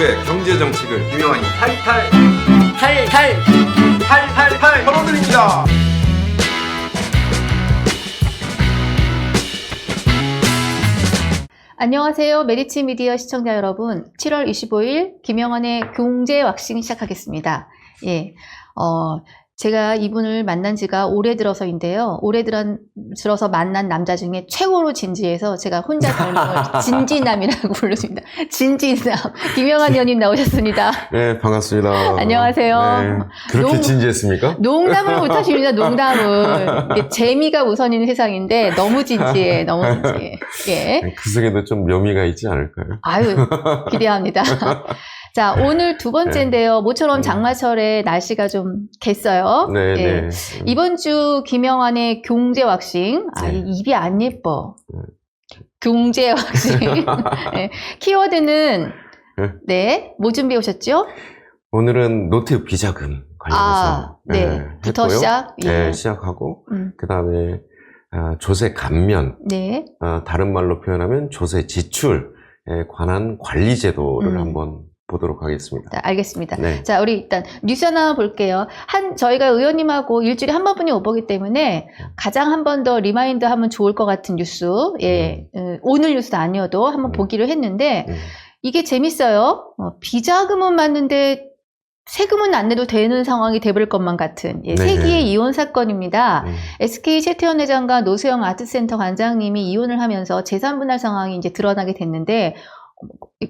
한국의 경제 정책을 김영환이 탈탈 털어드립니다. 안녕하세요. 메리츠 미디어 시청자 여러분. 7월 25일 김영환의 경제 왁싱 시작하겠습니다. 예. 제가 이분을 만난 지가 올해 들어서인데요. 올해 들어서 만난 남자 중에 최고로 진지해서 제가 혼자 별명을 진지남이라고 부르습니다. 진지남. 김영환 의원님 나오셨습니다. 네, 반갑습니다. 안녕하세요. 네, 그렇게 진지했습니까? 농담을 못하십니다. 농담을. 이게 재미가 우선인 세상인데 너무 진지해. 너무 진지해. 예. 그 속에도 좀 묘미가 있지 않을까요? 아유, 기대합니다. 자, 오늘 두 번째인데요. 모처럼 장마철에 날씨가 좀 겠어요. 네, 예. 네. 이번 주 김영환의 경제 왁싱. 아, 네. 입이 안 예뻐. 경제 왁싱. 네. 키워드는, 네, 뭐 준비해 오셨죠? 오늘은 노태우 비자금 관련해서 네. 부터 했고요. 시작. 예. 네, 시작하고 그 다음에 조세 감면, 네. 다른 말로 표현하면 조세 지출에 관한 관리 제도를 한번 보도록 하겠습니다. 자, 알겠습니다. 네. 자, 우리 일단 뉴스 하나 볼게요. 저희가 의원님하고 일주일에 한 번뿐이 못 보기 때문에 가장 한 번 더 리마인드 하면 좋을 것 같은 뉴스, 예, 오늘 뉴스도 아니어도 한번 보기로 했는데, 이게 재밌어요. 비자금은 맞는데 세금은 안 내도 되는 상황이 돼버릴 것만 같은, 예, 네. 세기의 이혼 사건입니다. SK 최태원 회장과 노수영 아트센터 관장님이 이혼을 하면서 재산 분할 상황이 이제 드러나게 됐는데,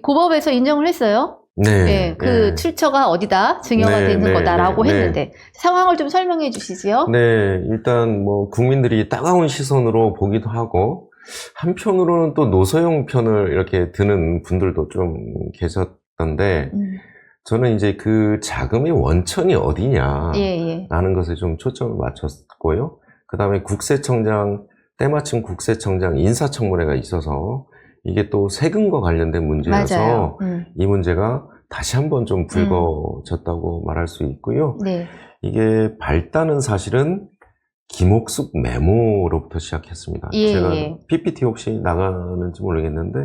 고법에서 인정을 했어요. 네. 네, 그 출처가 어디다 증여가 네, 되는 네, 거다라고 네, 했는데 상황을 좀 설명해 주시지요. 네, 일단 뭐 국민들이 따가운 시선으로 보기도 하고 한편으로는 또 노소영 편을 이렇게 드는 분들도 좀 계셨던데 저는 이제 그 자금의 원천이 어디냐라는 예. 것에 좀 초점을 맞췄고요. 그 다음에 국세청장, 때마침 국세청장 인사청문회가 있어서 이게 또 세금과 관련된 문제라서 맞아요. 이 문제가 다시 한번 좀 불거졌다고 말할 수 있고요. 네. 이게 발단은 사실은 김옥숙 메모로부터 시작했습니다. 예, 제가 예. PPT 혹시 나가는지 모르겠는데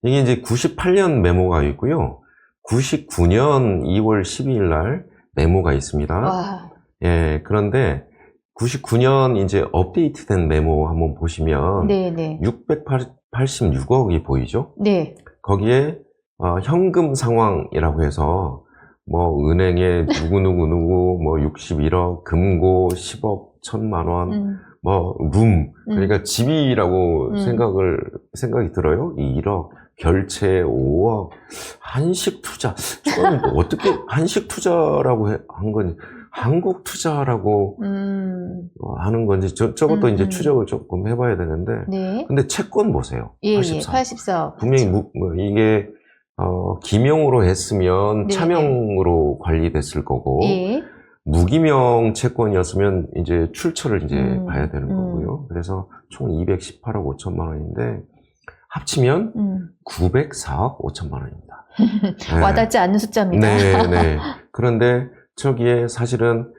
이게 이제 98년 메모가 있고요. 99년 2월 12일 날 메모가 있습니다. 와. 예, 그런데 99년 이제 업데이트된 메모 한번 보시면 네. 686억이 보이죠? 네. 거기에 현금 상황이라고 해서 뭐 은행에 누구 뭐 61억, 금고 10억 1,000만 원, 뭐 그러니까 집이라고 생각이 들어요. 1억, 결채 5억, 한식 투자. 저는 어떻게 한식 투자라고 한 건지, 한국 투자라고 하는 건지 적어도 이제 추적을 조금 해봐야 되는데. 네. 근데 채권 보세요. 예, 84. 84. 분명히 이게 기명으로 했으면 네. 차명으로 관리됐을 거고 예. 무기명 채권이었으면 이제 출처를 이제 봐야 되는 거고요. 그래서 총 218억 5천만 원인데 합치면 904억 5천만 원입니다. 네. 와닿지 않는 숫자입니다. 네. 그런데 저기에 사실은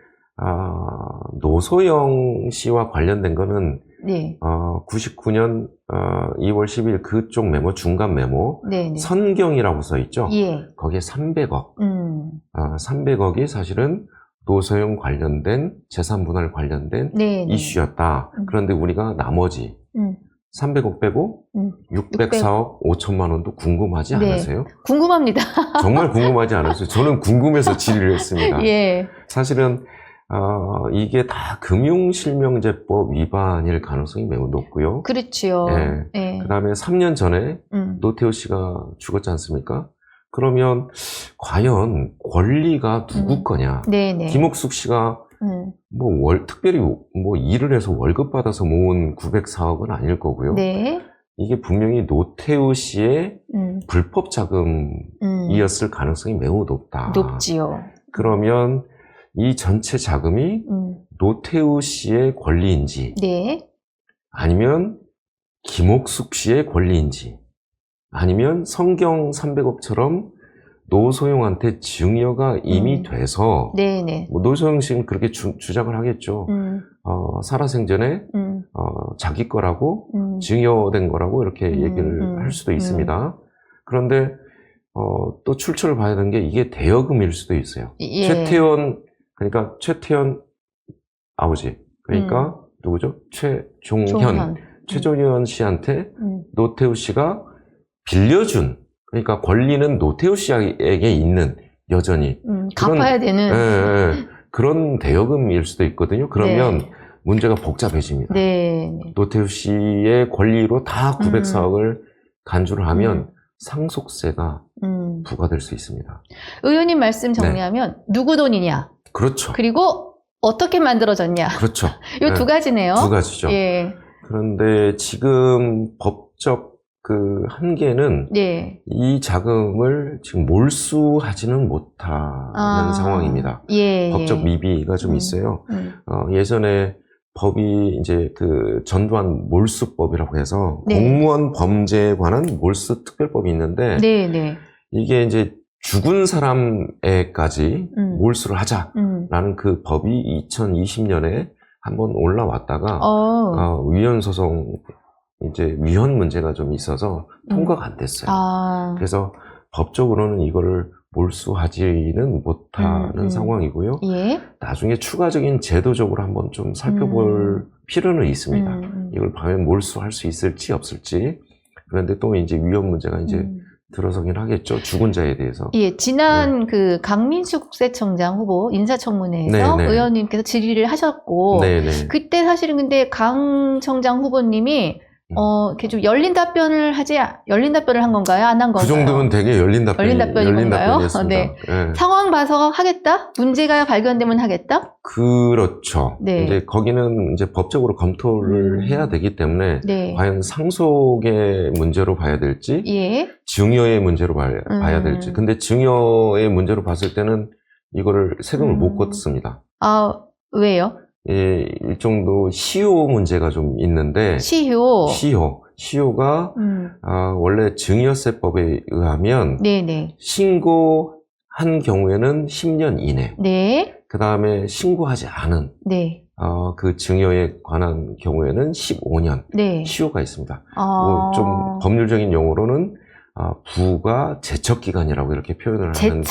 노소영 씨와 관련된 거는 네. 99년 2월 10일 그쪽 메모, 중간 메모, 네. 선경이라고 써 있죠? 예. 거기에 300억. 300억이 사실은 노소영 관련된, 재산 분할 관련된 네. 이슈였다. 그런데 우리가 나머지 300억 빼고 604억 5천만 원도 궁금하지 않으세요? 네. 궁금합니다. 정말 궁금하지 않았어요. 저는 궁금해서 질의를 했습니다. 예. 사실은 이게 다 금융실명제법 위반일 가능성이 매우 높고요. 그렇지요. 예. 그 다음에 3년 전에 노태우 씨가 죽었지 않습니까? 그러면 과연 권리가 누구 거냐? 네네. 김옥숙 씨가 특별히 뭐 일을 해서 월급 받아서 모은 904억은 아닐 거고요. 네. 이게 분명히 노태우 씨의 불법 자금이었을 가능성이 매우 높다. 높지요. 그러면 이 전체 자금이 노태우 씨의 권리인지 네. 아니면 김옥숙 씨의 권리인지 아니면 성경 300억처럼 노소영한테 증여가 이미 돼서 네네. 뭐 노소영 씨는 그렇게 주장을 하겠죠. 살아생전에 자기 거라고 증여된 거라고 이렇게 얘기를 할 수도 있습니다. 그런데 또 출처를 봐야 되는 게 이게 대여금일 수도 있어요. 예. 그러니까 최태원 아버지, 그러니까 누구죠? 최종현 씨한테 노태우 씨가 빌려준, 그러니까 권리는 노태우 씨에게 있는 여전히 갚아야 되는 그런 대여금일 수도 있거든요. 그러면 네. 문제가 복잡해집니다. 네. 노태우 씨의 권리로 다 904억을 간주를 하면 상속세가 부과될 수 있습니다. 의원님 말씀 정리하면 누구 돈이냐? 그렇죠. 그리고 어떻게 만들어졌냐? 그렇죠. 이 두 가지네요. 두 가지죠. 예. 그런데 지금 법적 그 한계는 네. 이 자금을 지금 몰수하지는 못하는 상황입니다. 예. 법적 미비가 좀 있어요. 예전에 법이 이제 그 전두환 몰수법이라고 해서 네. 공무원 범죄에 관한 몰수 특별법이 있는데 네, 네. 이게 이제 죽은 사람에까지 몰수를 하자라는 그 법이 2020년에 한번 올라왔다가 위헌 소송 이제 위헌 문제가 좀 있어서 통과가 안 됐어요. 그래서 법적으로는 이거를 몰수하지는 못하는 상황이고요. 예. 나중에 추가적인 제도적으로 한번 좀 살펴볼 필요는 있습니다. 이걸 과연 몰수할 수 있을지 없을지. 그런데 또 이제 위헌 문제가 이제 들어서긴 하겠죠. 죽은 자에 대해서. 예, 지난 그 강민수 국세청장 후보 인사청문회에서 의원님께서 질의를 하셨고, 그때 사실은 근데 강 청장 후보님이 이렇게 좀 열린 답변을 한 건가요? 안 한 건가요? 그 정도면 되게 열린 답변인 건가요? 네. 상황 봐서 하겠다? 문제가 발견되면 하겠다? 그렇죠. 네. 이제 거기는 이제 법적으로 검토를 해야 되기 때문에 과연 상속의 문제로 봐야 될지, 증여의 문제로 봐야 될지. 근데 증여의 문제로 봤을 때는 이거를 세금을 못 걷습니다. 아, 왜요? 예, 일정도 시효 문제가 좀 있는데 시효가 원래 증여세법에 의하면 신고한 경우에는 10년 이내 그 다음에 신고하지 않은 그 증여에 관한 경우에는 15년 시효가 있습니다. 좀 법률적인 용어로는 부가 제척기간이라고 이렇게 표현을 하는데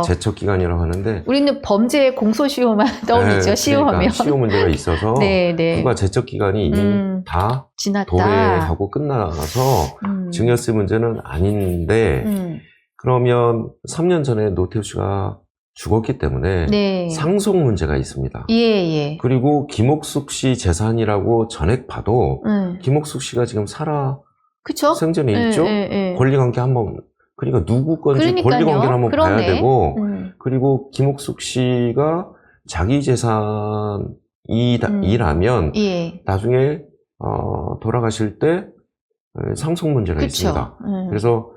제척기간이라고 하는데 우리는 범죄 공소시효만 떠올리죠. 시효하면 그러니까 시효 문제가 있어서 부가 제척기간이 이미 다 지났다. 도래하고 끝나서 증여세 문제는 아닌데 그러면 3년 전에 노태우 씨가 죽었기 때문에 상속 문제가 있습니다. 그리고 김옥숙 씨 재산이라고 전액 봐도 김옥숙 씨가 지금 그쵸? 생전에 있죠? 권리관계 한번, 그러니까 누구 건지 권리관계를 한번 봐야 되고, 그리고 김옥숙 씨가 자기 재산이라면, 나중에, 돌아가실 때 상속 문제가 있습니다. 그래서,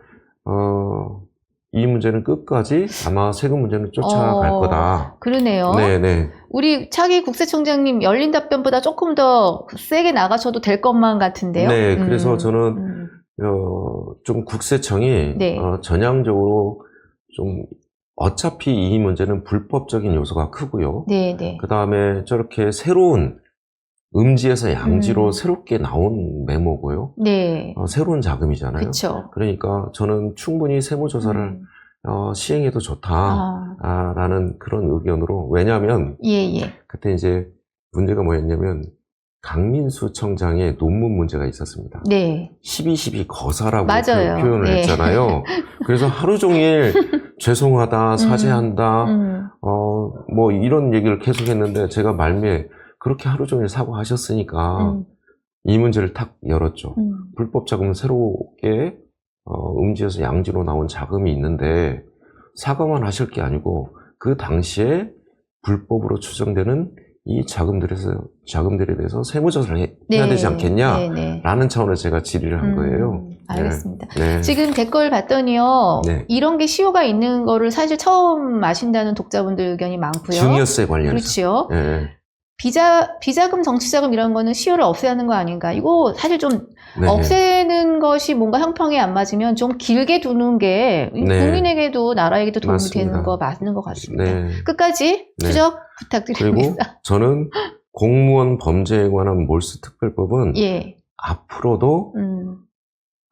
이 문제는 끝까지 아마 세금 문제는 쫓아갈 거다. 그러네요. 네네. 우리 차기 국세청장님 열린 답변보다 조금 더 세게 나가셔도 될 것만 같은데요. 네, 그래서 저는 좀 국세청이 전향적으로 좀 어차피 이 문제는 불법적인 요소가 크고요. 그 다음에 저렇게 새로운 음지에서 양지로 새롭게 나온 메모고요. 새로운 자금이잖아요. 그쵸. 그러니까 저는 충분히 세무조사를 시행해도 좋다라는 그런 의견으로. 왜냐하면 그때 이제 문제가 뭐였냐면 강민수 청장의 논문 문제가 있었습니다. 12.12 거사라고 표현을 했잖아요. 그래서 하루 종일 죄송하다, 사죄한다, 뭐 이런 얘기를 계속 했는데 제가 말미에 그렇게 하루 종일 사과하셨으니까 이 문제를 탁 열었죠. 불법 자금은 새롭게 음지에서 양지로 나온 자금이 있는데 사과만 하실 게 아니고 그 당시에 불법으로 추정되는 이 자금들에 대해서 세무조사를 해야 되지 않겠냐라는 차원에서 제가 질의를 한 거예요. 알겠습니다. 지금 댓글 봤더니요. 이런 게 시효가 있는 거를 사실 처음 아신다는 독자분들 의견이 많고요. 증여세 관련해서. 그렇죠. 비자금, 정치자금 이런 거는 시효를 없애야 하는 거 아닌가. 이거 사실 좀 없애는 것이 뭔가 형평에 안 맞으면 좀 길게 두는 게 국민에게도 나라에게도 도움이 되는 거 맞는 것 같습니다. 끝까지 추적 부탁드립니다. 그리고 저는 공무원 범죄에 관한 몰수특별법은 앞으로도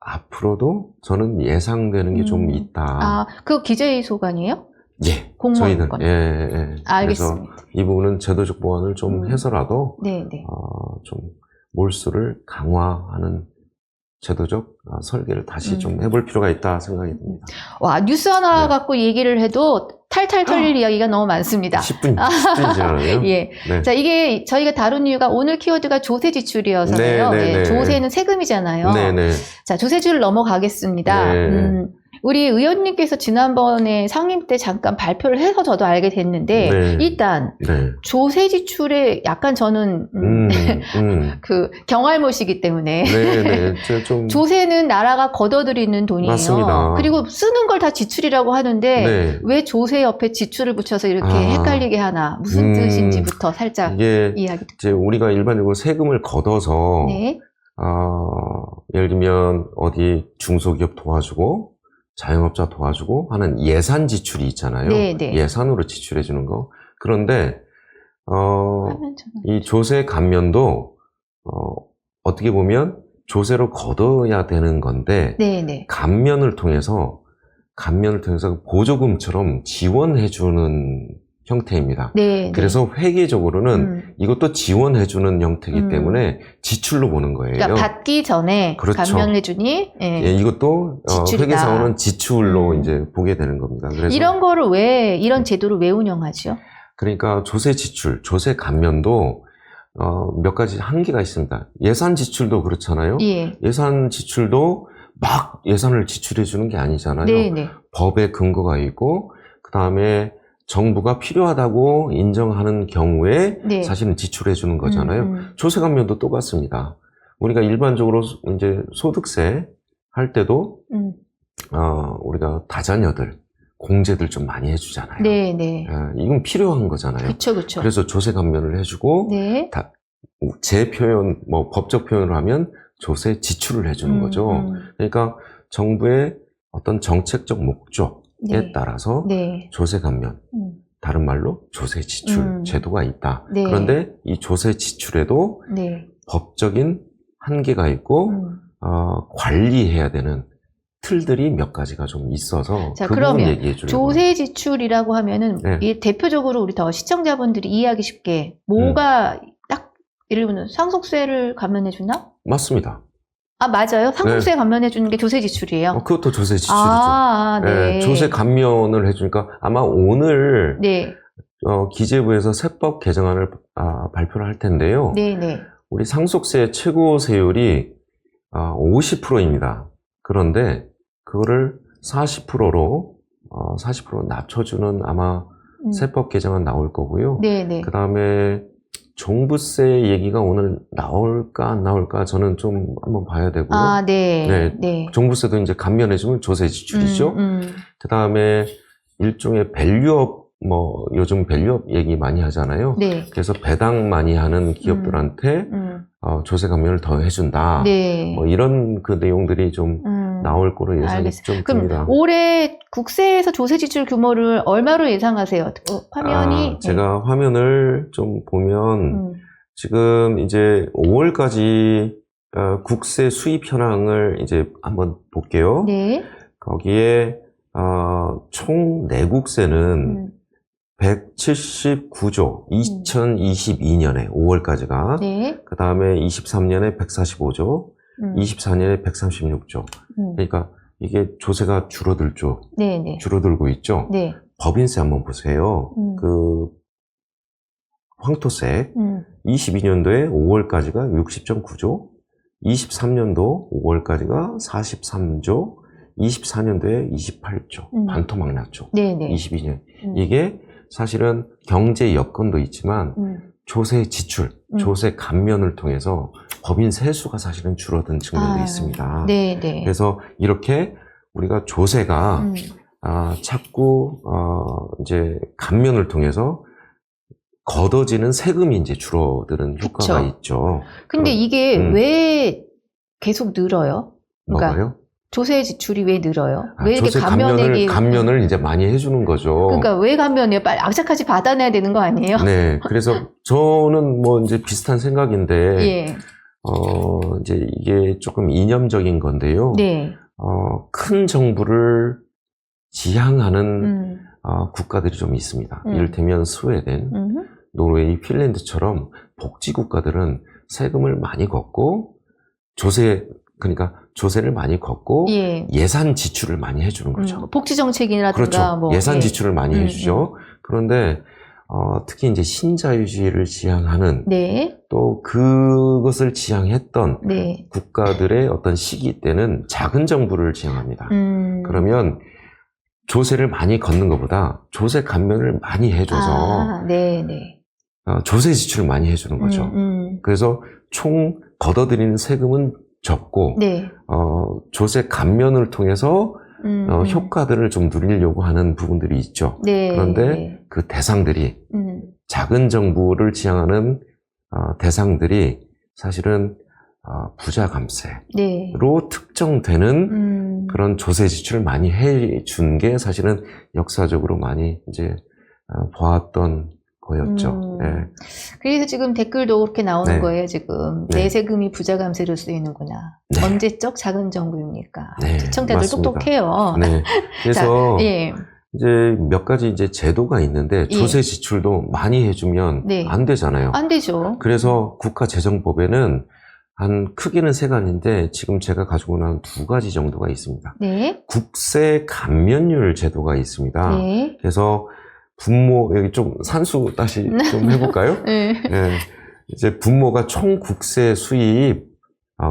앞으로도 저는 예상되는 게 좀 있다. 아, 그거 기재위 소관이에요? 예, 공무원 저희는 건. 예. 알겠습니다. 그래서 이 부분은 제도적 보완을 좀 해서라도 네. 좀 몰수를 강화하는 제도적 설계를 다시 좀 해볼 필요가 있다 생각이 듭니다. 와, 뉴스 하나 네. 갖고 얘기를 해도 탈탈 털릴 이야기가 너무 많습니다. 10분 지나네요. 예. 네. 자, 이게 저희가 다룬 이유가 오늘 키워드가 조세 지출이어서요. 네. 예, 조세는 세금이잖아요. 네네. 자, 조세줄 넘어가겠습니다. 네. 우리 의원님께서 지난번에 상임 때 잠깐 발표를 해서 저도 알게 됐는데, 네. 일단, 네. 조세 지출에 약간 저는, 그, 경알못이기 때문에. 네네. 제가 좀. 조세는 나라가 걷어들이는 돈이에요. 맞습니다. 그리고 쓰는 걸 다 지출이라고 하는데, 네. 왜 조세 옆에 지출을 붙여서 이렇게 아. 헷갈리게 하나, 무슨 뜻인지부터 살짝 이게 이야기 듣고. 이제 우리가 일반적으로 세금을 걷어서, 네. 예를 들면 어디 중소기업 도와주고, 자영업자 도와주고 하는 예산 지출이 있잖아요. 네. 예산으로 지출해 주는 거. 그런데 하면 이 조세 감면도 어떻게 보면 조세로 걷어야 되는 건데 네. 감면을 통해서 보조금처럼 지원해 주는 형태입니다. 네. 그래서 회계적으로는 이것도 지원해 주는 형태이기 때문에 지출로 보는 거예요. 그러니까 받기 전에 그렇죠. 감면을 해주니 예. 예, 이것도 지출이다. 회계상으로는 지출로 이제 보게 되는 겁니다. 그래서 이런 거를 왜 이런 제도를 왜 운영하죠? 그러니까 조세 지출, 조세 감면도 몇 가지 한계가 있습니다. 예산 지출도 그렇잖아요. 예. 예산 지출도 막 예산을 지출해 주는 게 아니잖아요. 네. 법에 근거가 있고 그다음에 정부가 필요하다고 인정하는 경우에 네. 사실은 지출해 주는 거잖아요. 조세 감면도 똑같습니다. 우리가 일반적으로 이제 소득세 할 때도 우리가 다자녀들 공제들 좀 많이 해주잖아요. 네. 이건 필요한 거잖아요. 그렇죠. 그래서 조세 감면을 해주고 네. 제 표현, 뭐 법적 표현을 하면 조세 지출을 해주는 거죠. 그러니까 정부의 어떤 정책적 목적에 네. 따라서 네. 조세 감면, 다른 말로 조세 지출 제도가 있다. 네. 그런데 이 조세 지출에도 네. 법적인 한계가 있고 관리해야 되는 틀들이 몇 가지가 좀 있어서 자, 그 그러면 부분 얘기해 주려고. 조세 지출이라고 하면은 네. 이 대표적으로 우리 더 시청자분들이 이해하기 쉽게 뭐가 딱 예를 들면 상속세를 감면해 주나? 맞습니다. 아, 맞아요. 상속세 감면해 주는 게 조세 지출이에요. 그것도 조세 지출이죠. 네. 조세 감면을 해주니까 아마 오늘 네. 기재부에서 세법 개정안을 발표를 할 텐데요. 네. 우리 상속세 최고 세율이 50%입니다. 그런데 그거를 40%로 40% 낮춰주는 아마 세법 개정안 나올 거고요. 네. 그 다음에 종부세 얘기가 오늘 나올까 안 나올까 저는 좀 한번 봐야 되고요. 네. 종부세도 이제 감면해주면 조세 지출이죠. 그 다음에 일종의 밸류업, 요즘 밸류업 얘기 많이 하잖아요. 네. 그래서 배당 많이 하는 기업들한테 조세 감면을 더 해준다. 네. 이런 그 내용들이 좀 나올 거로 예상이 알겠습니다. 좀 그럼 듭니다. 올해 국세에서 조세 지출 규모를 얼마로 예상하세요? 화면이 제가 화면을 좀 보면 지금 이제 5월까지 국세 수입 현황을 이제 한번 볼게요. 네. 거기에 총 내국세는 179조 2022년에 5월까지가 네. 그 다음에 23년에 145조 24년에 136조 그러니까 이게 조세가 네. 줄어들고 있죠. 네. 법인세 한번 보세요. 그 황토세 22년도에 5월까지가 60.9조 23년도 5월까지가 43조 24년도에 28조 반토막 났죠. 네. 22년 이게 사실은 경제 여건도 있지만 조세 지출, 조세 감면을 통해서 법인 세수가 사실은 줄어든 측면도 있습니다. 네. 그래서 이렇게 우리가 조세가 자꾸 이제 감면을 통해서 걷어지는 세금이 이제 줄어드는 효과가 있죠. 근데 이게 왜 계속 늘어요? 그러니까 뭐가요? 조세 지출이 왜 늘어요? 왜 이렇게 조세 감면을 이제 많이 해주는 거죠. 그러니까 왜 감면해요? 빨리 악착같이 받아내야 되는 거 아니에요? 네, 그래서 저는 뭐 이제 비슷한 생각인데, 예. 이제 이게 조금 이념적인 건데요. 네. 큰 정부를 지향하는 국가들이 좀 있습니다. 이를테면 스웨덴, 노르웨이, 핀란드처럼 복지 국가들은 세금을 많이 걷고 그러니까 조세를 많이 걷고 예. 예산 지출을 많이 해주는 거죠. 복지 정책이라든가 그렇죠. 뭐 예산 예. 지출을 많이 해주죠. 그런데 특히 이제 신자유주의를 지향하는 네. 또 그것을 지향했던 네. 국가들의 어떤 시기 때는 작은 정부를 지향합니다. 그러면 조세를 많이 걷는 것보다 조세 감면을 많이 해줘서 네, 네. 조세 지출을 많이 해주는 거죠. 그래서 총 걷어들이는 세금은 적고 네. 조세 감면을 통해서 효과들을 좀 누리려고 하는 부분들이 있죠. 네. 그런데 네. 그 대상들이 작은 정부를 지향하는 대상들이 사실은 부자 감세로 네. 특정되는 그런 조세 지출을 많이 해준 게 사실은 역사적으로 많이 이제 보았던 거였죠. 네. 그래서 지금 댓글도 그렇게 나오는 네. 거예요, 지금. 네. 내 세금이 부자 감세로 쓰이는구나. 네. 언제적 작은 정부입니까? 네, 시청자들 맞습니다. 똑똑해요. 네. 그래서 자, 예. 이제 몇 가지 이제 제도가 있는데 예. 조세 지출도 많이 해주면 네. 안 되잖아요. 안 되죠. 그래서 국가재정법에는 한 크게는 세 가지인데 지금 제가 가지고 있는 한 두 가지 정도가 있습니다. 네. 국세 감면율 제도가 있습니다. 네. 그래서 여기 좀 산수 다시 좀 해볼까요? 네. 네. 이제 분모가 총 국세 수입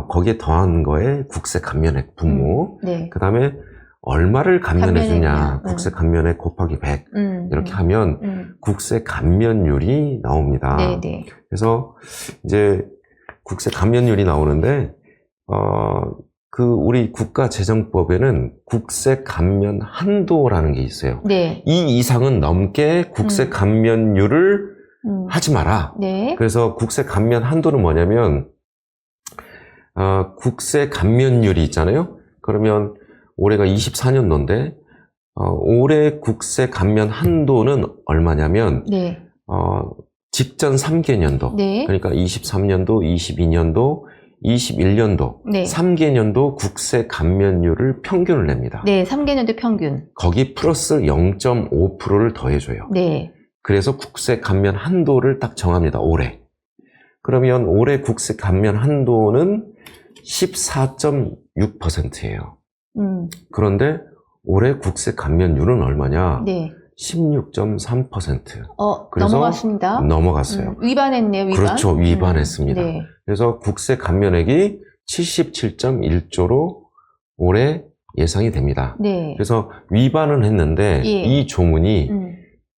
거기에 더한 거에 국세 감면액 분모. 네. 그 다음에 얼마를 감면해 주냐. 감면액이냐. 국세 감면액 곱하기 100. 이렇게 하면 국세 감면율이 나옵니다. 네, 네. 그래서 이제 국세 감면율이 나오는데 우리 국가재정법에는 국세 감면 한도라는 게 있어요. 네. 이 이상은 넘게 국세 감면율을 하지 마라. 네. 그래서 국세 감면 한도는 뭐냐면 국세 감면율이 있잖아요. 그러면 올해가 24년도인데 올해 국세 감면 한도는 얼마냐면 네. 직전 3개년도 네. 그러니까 23년도, 22년도, 21년도 네. 3개년도 국세 감면율을 평균을 냅니다. 네, 3개년도 평균. 거기 플러스 0.5%를 더해줘요. 네. 그래서 국세 감면 한도를 딱 정합니다. 올해. 그러면 올해 국세 감면 한도는 14.6%예요. 그런데 올해 국세 감면율은 얼마냐? 네. 16.3%. 그래서 넘어갔습니다. 넘어갔어요. 위반했네요, 위반. 그렇죠. 위반했습니다. 네. 그래서 국세 감면액이 77.1조로 올해 예상이 됩니다. 네. 그래서 위반은 했는데 예. 이 조문이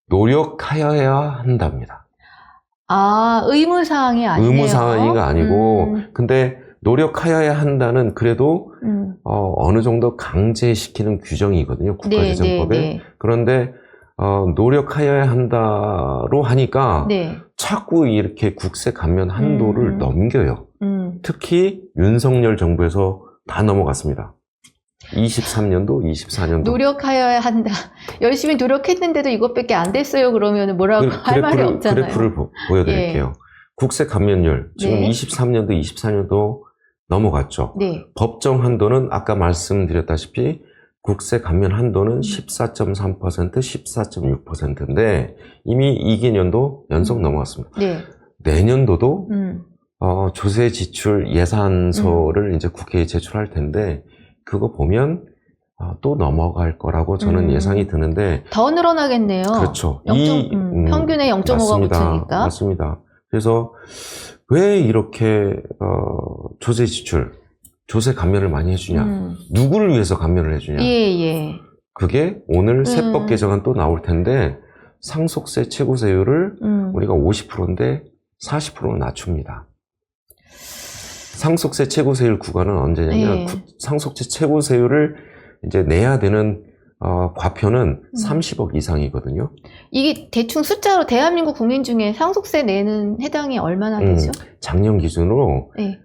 노력하여야 한답니다. 의무사항이 아니에요. 의무사항이가 아니고 근데 노력하여야 한다는 그래도 어느 정도 강제시키는 규정이거든요. 국가재정법에. 네, 네, 네. 그런데 노력하여야 한다로 하니까 네. 자꾸 이렇게 국세 감면 한도를 넘겨요. 특히 윤석열 정부에서 다 넘어갔습니다. 23년도, 24년도. 노력하여야 한다. 열심히 노력했는데도 이것밖에 안 됐어요. 그러면 뭐라고 할 말이 없잖아요. 그래프를 보여드릴게요. 예. 국세 감면율 지금 네. 23년도, 24년도 넘어갔죠. 네. 법정 한도는 아까 말씀드렸다시피 국세 감면 한도는 14.3%, 14.6%인데 이미 2개년도 연속 넘어갔습니다. 네. 내년도도 조세 지출 예산서를 이제 국회에 제출할 텐데 그거 보면 또 넘어갈 거라고 저는 예상이 드는데 더 늘어나겠네요. 그렇죠. 평균의 0.5가 붙으니까. 맞습니다. 그래서 왜 이렇게 조세 지출, 조세 감면을 많이 해주냐? 누구를 위해서 감면을 해주냐? 예. 그게 오늘 세법 개정안 또 나올 텐데 상속세 최고세율을 우리가 50%인데 40%로 낮춥니다. 상속세 최고세율 구간은 언제냐면 예. 상속세 최고세율을 이제 내야 되는 과표는 30억 이상이거든요. 이게 대충 숫자로 대한민국 국민 중에 상속세 내는 해당이 얼마나 되죠? 작년 기준으로 네.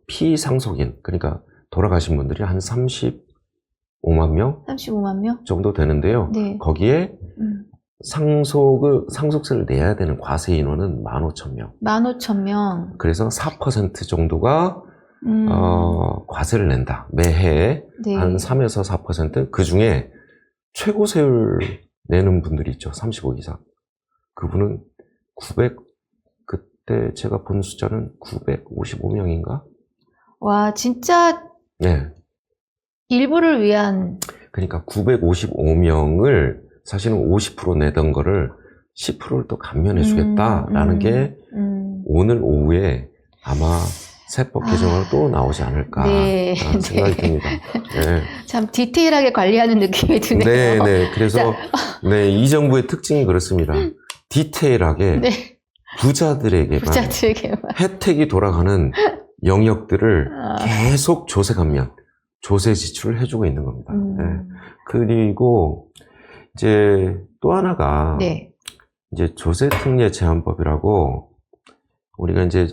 피상속인 그러니까 돌아가신 분들이 한 35만 명 35만 명? 정도 되는데요. 네. 거기에 상속세를 내야 되는 과세 인원은 15,000명. 15,000명. 그래서 4% 정도가 과세를 낸다. 매해 네. 한 3에서 4%. 그 중에 최고세율 내는 분들이 있죠. 35 이상. 그분은 그때 제가 본 숫자는 955명인가? 와, 진짜 네. 일부를 위한. 그러니까 955명을 사실은 50% 내던 거를 10%를 또 감면해 주겠다라는 게 오늘 오후에 아마 세법 개정으로 또 나오지 않을까 네. 라는 생각이 듭니다. 네. 참 디테일하게 관리하는 느낌이 드네요. 네, 네. 그래서 네, 이 정부의 특징이 그렇습니다. 디테일하게 네. 부자들에게만 부자들에게만. 혜택이 돌아가는 영역들을 계속 조세 감면, 조세 지출을 해주고 있는 겁니다. 네. 그리고 이제 또 하나가 네. 이제 조세특례 제한법이라고 우리가 이제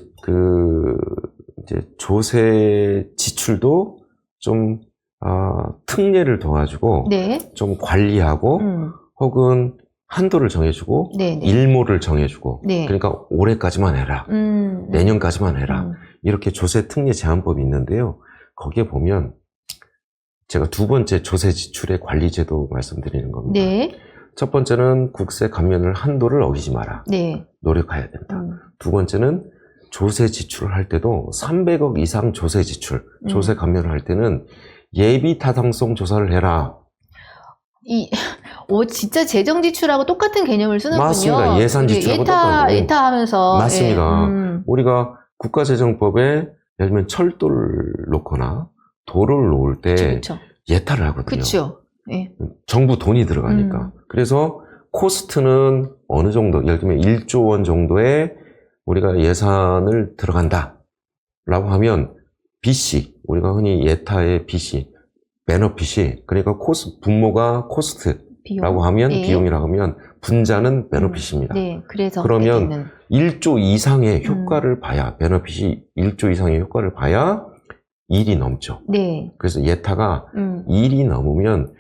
이제 조세 지출도 좀 특례를 둬가지고 네. 좀 관리하고 혹은 한도를 정해주고 네, 네. 일모를 정해주고 네. 그러니까 올해까지만 해라 내년까지만 해라 이렇게 조세 특례 제한법이 있는데요. 거기에 보면 제가 두 번째 조세 지출의 관리 제도 말씀드리는 겁니다. 네. 첫 번째는 국세 감면을 한도를 어기지 마라. 네. 노력해야 된다. 두 번째는 조세 지출을 할 때도 300억 이상 조세 지출, 조세 감면을 할 때는 예비 타당성 조사를 해라. 진짜 재정 지출하고 똑같은 개념을 쓰는군요. 맞습니다. 예산 지출하고 똑같아요. 예타하면서. 맞습니다. 예. 우리가 국가재정법에 예를 들면 철도를 놓거나 도로를 놓을 때 그쵸. 예타를 하거든요. 그렇죠. 예. 정부 돈이 들어가니까. 그래서 코스트는 어느 정도, 예를 들면 1조 원 정도의 우리가 예산을 들어간다 라고 하면 BC, 우리가 흔히 예타의 BC, 베너핏이, 그러니까 분모가 코스트라고 하면 네. 비용이라고 하면 분자는 베너핏입니다. 네, 그래서 그러면 1조 이상의 효과를 봐야, 베너핏이 1조 이상의 효과를 봐야 1이 넘죠. 네. 그래서 예타가 1이 넘으면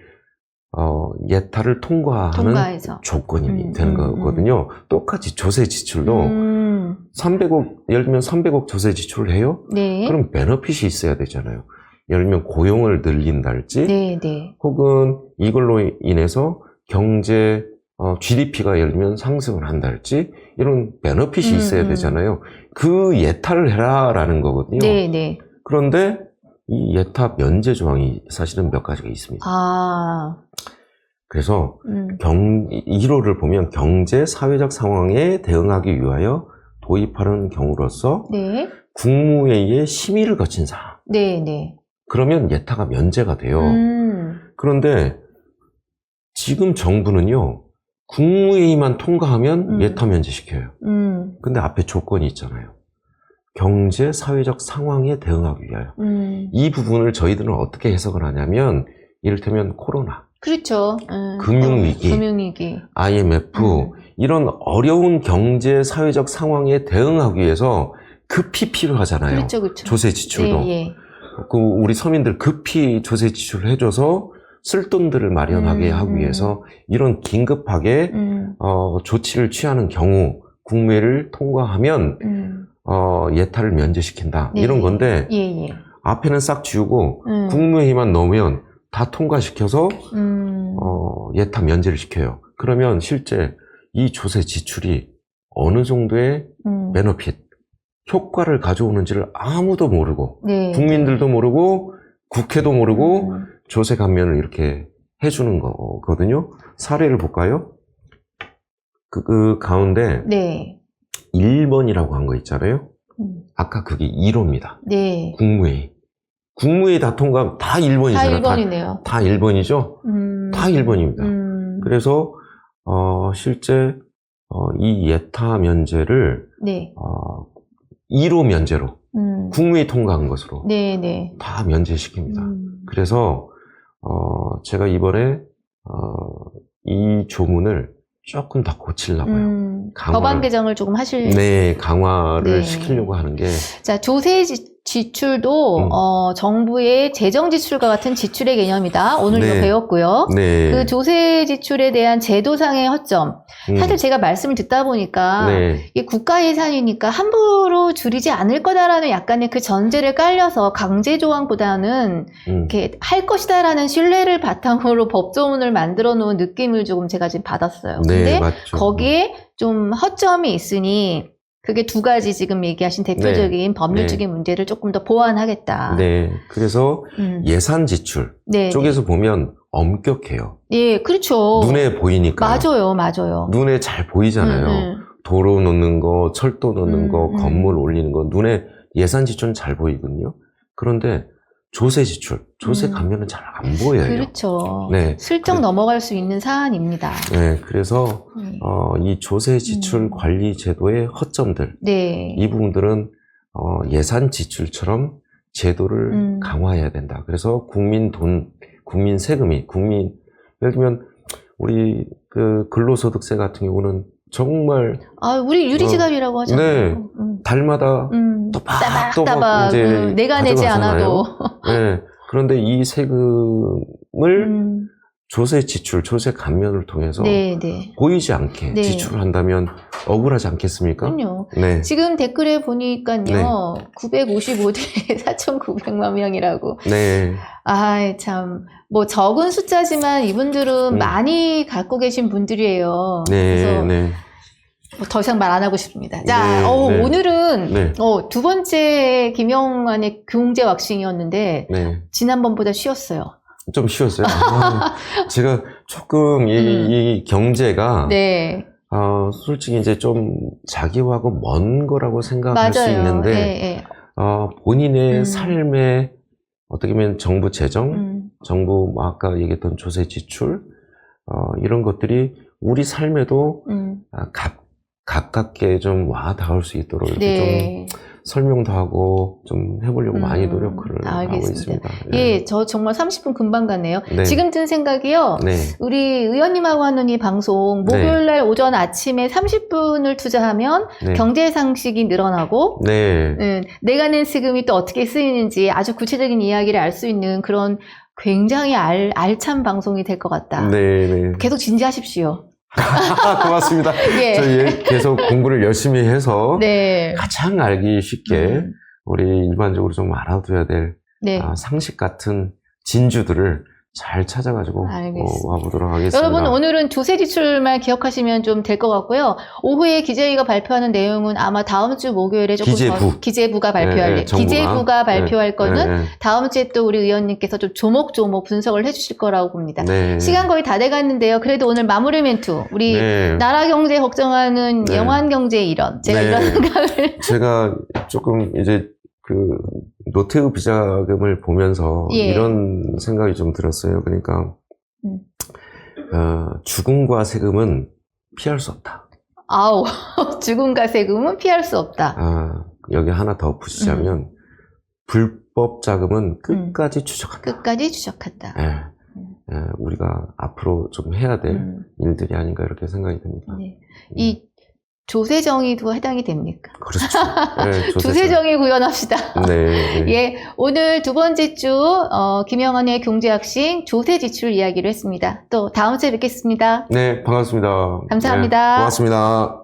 예타를 통과하는 통과해서. 조건이 되는 거거든요. 똑같이 조세 지출도 300억, 예를 들면 300억 조세 지출을 해요? 네. 그럼 베너핏이 있어야 되잖아요. 예를 들면 고용을 늘린달지, 네, 네. 혹은 이걸로 인해서 경제, GDP가 예를 들면 상승을 한달지, 이런 베너핏이 있어야 되잖아요. 그 예타를 해라라는 거거든요. 네, 네. 그런데 이 예타 면제 조항이 사실은 몇 가지가 있습니다. 그래서 1호를 보면 경제 사회적 상황에 대응하기 위하여 도입하는 경우로서 네. 국무회의의 심의를 거친 사항. 네, 네. 그러면 예타가 면제가 돼요. 그런데 지금 정부는요, 국무회의만 통과하면 예타 면제시켜요. 근데 앞에 조건이 있잖아요. 경제, 사회적 상황에 대응하기 위하여. 이 부분을 저희들은 어떻게 해석을 하냐면, 이를테면 코로나, 그렇죠. 금융위기, IMF, 이런 어려운 경제, 사회적 상황에 대응하기 위해서 급히 필요하잖아요. 그렇죠, 그렇죠. 조세 지출도. 예, 예. 우리 서민들 급히 조세 지출을 해줘서 쓸 돈들을 마련하게 하기 위해서 이런 긴급하게 조치를 취하는 경우 국무회의를 통과하면 예타를 면제시킨다. 네. 이런 건데 예, 예. 앞에는 싹 지우고 국무회의만 넣으면 다 통과시켜서 예타 면제를 시켜요. 그러면 실제 이 조세 지출이 어느 정도의 베너핏, 효과를 가져오는지를 아무도 모르고 네. 국민들도 모르고 국회도 모르고 조세 감면을 이렇게 해주는 거거든요. 사례를 볼까요? 그 가운데 네. 1번이라고 한 거 있잖아요. 아까 그게 1호입니다. 네. 국무회의 다 통과하면 다 1번이잖아요. 다 1번이네요. 다 1번이죠? 다 1번입니다. 그래서 실제 이 예타 면제를 네. 1호 면제로 국무회의 통과한 것으로 네, 네. 다 면제시킵니다. 그래서 제가 이번에 이 조문을 조금 더 고치려고 요 법안 개정을 조금 하실. 네, 강화를 네. 시키려고 하는 게. 자, 조세 지출도 정부의 재정 지출과 같은 지출의 개념이다. 오늘도 네. 배웠고요. 네. 그 조세 지출에 대한 제도상의 허점. 사실 제가 말씀을 듣다 보니까 네. 이 국가 예산이니까 함부로 줄이지 않을 거다라는 약간의 그 전제를 깔려서 강제 조항보다는 이렇게 할 것이다라는 신뢰를 바탕으로 법조문을 만들어 놓은 느낌을 조금 제가 지금 받았어요. 네, 근데 맞죠. 거기에 좀 허점이 있으니 그게 두 가지 지금 얘기하신 대표적인 법률적인 문제를 조금 더 보완하겠다. 네. 그래서 예산 지출 네. 쪽에서 보면 엄격해요. 예, 그렇죠. 눈에 보이니까. 맞아요, 맞아요. 눈에 잘 보이잖아요. 도로 놓는 거, 철도 놓는 거, 건물 올리는 거, 눈에 예산 지출은 잘 보이거든요. 그런데 조세 지출, 조세 감면은 잘 안 보여요. 그렇죠. 네. 슬쩍 넘어갈 수 있는 사안입니다. 네, 그래서 이 조세 지출 관리 제도의 허점들, 네. 이 부분들은 예산 지출처럼 제도를 강화해야 된다. 그래서 국민 돈, 국민 세금이 예를 들면 우리 그 근로소득세 같은 경우는 정말 우리 유리지갑이라고 하잖아요. 네, 달마다 따박 이제 내가 내지 가져가잖아요. 않아도. 네, 그런데 이 세금을 조세 지출, 조세 감면을 통해서 네, 네. 보이지 않게 네. 지출을 한다면 억울하지 않겠습니까? 그럼요. 네. 지금 댓글에 보니까요, 네. 955대 4,900만 명이라고. 네. 참, 뭐 적은 숫자지만 이분들은 많이 갖고 계신 분들이에요. 네, 그래서 네. 뭐더 이상 말 안 하고 싶습니다. 자, 네, 네. 오늘은 네. 두 번째 김영환의 경제 왁싱이었는데 네. 지난번보다 쉬웠어요. 좀 쉬웠어요. 제가 조금 이 경제가 네, 솔직히 이제 좀 자기하고 먼 거라고 생각할 수 맞아요. 있는데 네, 본인의 삶에 어떻게 보면 정부 재정, 정부 아까 얘기했던 조세 지출 이런 것들이 우리 삶에도 가깝게 좀 와 닿을 수 있도록 이렇게 네. 좀 설명도 하고 좀 해보려고 많이 노력을 하고 알겠습니다. 있습니다. 예, 저 정말 30분 금방 갔네요. 네. 지금 든 생각이요. 네. 우리 의원님하고 하는 이 방송 목요일날 오전 아침에 30분을 투자하면 네. 경제 상식이 늘어나고 네. 내가 낸 세금이 또 어떻게 쓰이는지 아주 구체적인 이야기를 알 수 있는 그런 굉장히 알찬 방송이 될 것 같다. 네, 네. 계속 진지하십시오. 고맙습니다. 예. 저희 계속 공부를 열심히 해서 네. 가장 알기 쉽게 우리 일반적으로 좀 알아둬야 될 네. 상식 같은 진주들을 잘 찾아가지고 알겠습니다. 와보도록 하겠습니다. 여러분 오늘은 조세 지출만 기억하시면 좀 될 것 같고요. 오후에 기재위가 발표하는 내용은 아마 다음 주 목요일에 조금 기재부가 발표할 기재부가 발표할 거는 다음 주에 또 우리 의원님께서 좀 조목조목 분석을 해주실 거라고 봅니다. 네. 시간 거의 다 돼갔는데요. 그래도 오늘 마무리 멘트 우리 네. 나라 경제 걱정하는 네. 영환 경제 일원 제가 네. 이런 생각을 제가 조금 이제 그 노태우 비자금을 보면서 예. 이런 생각이 좀 들었어요. 그러니까 죽음과 세금은 피할 수 없다. 아우 죽음과 세금은 피할 수 없다. 여기 하나 더 붙이자면 불법 자금은 끝까지 추적한다. 끝까지 추적한다. 우리가 앞으로 좀 해야 될 일들이 아닌가 이렇게 생각이 듭니다. 네. 이 조세정의도 해당이 됩니까? 그렇죠. 네, 조세정의 구현합시다. 네, 네. 예, 오늘 두 번째 주 김영환의 경제학식 조세 지출 이야기를 했습니다. 또 다음 주에 뵙겠습니다. 네, 반갑습니다. 감사합니다. 네, 고맙습니다.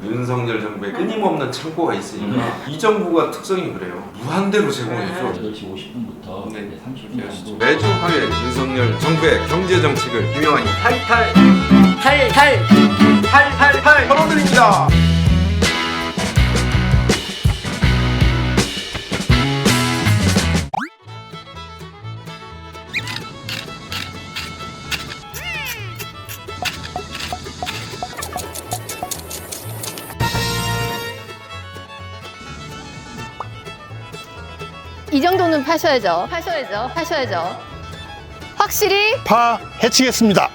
윤석열 정부의 끊임없는 창고가 있으니까 이 정부가 특성이 그래요. 무한대로 제공해줘. 8시 50분부터 네. 30분 정도 매주 화요일 윤석열 정부의 경제 정책을 김영환이 탈탈 털어드립니다. 이 정도는 파셔야죠. 확실히 파헤치겠습니다.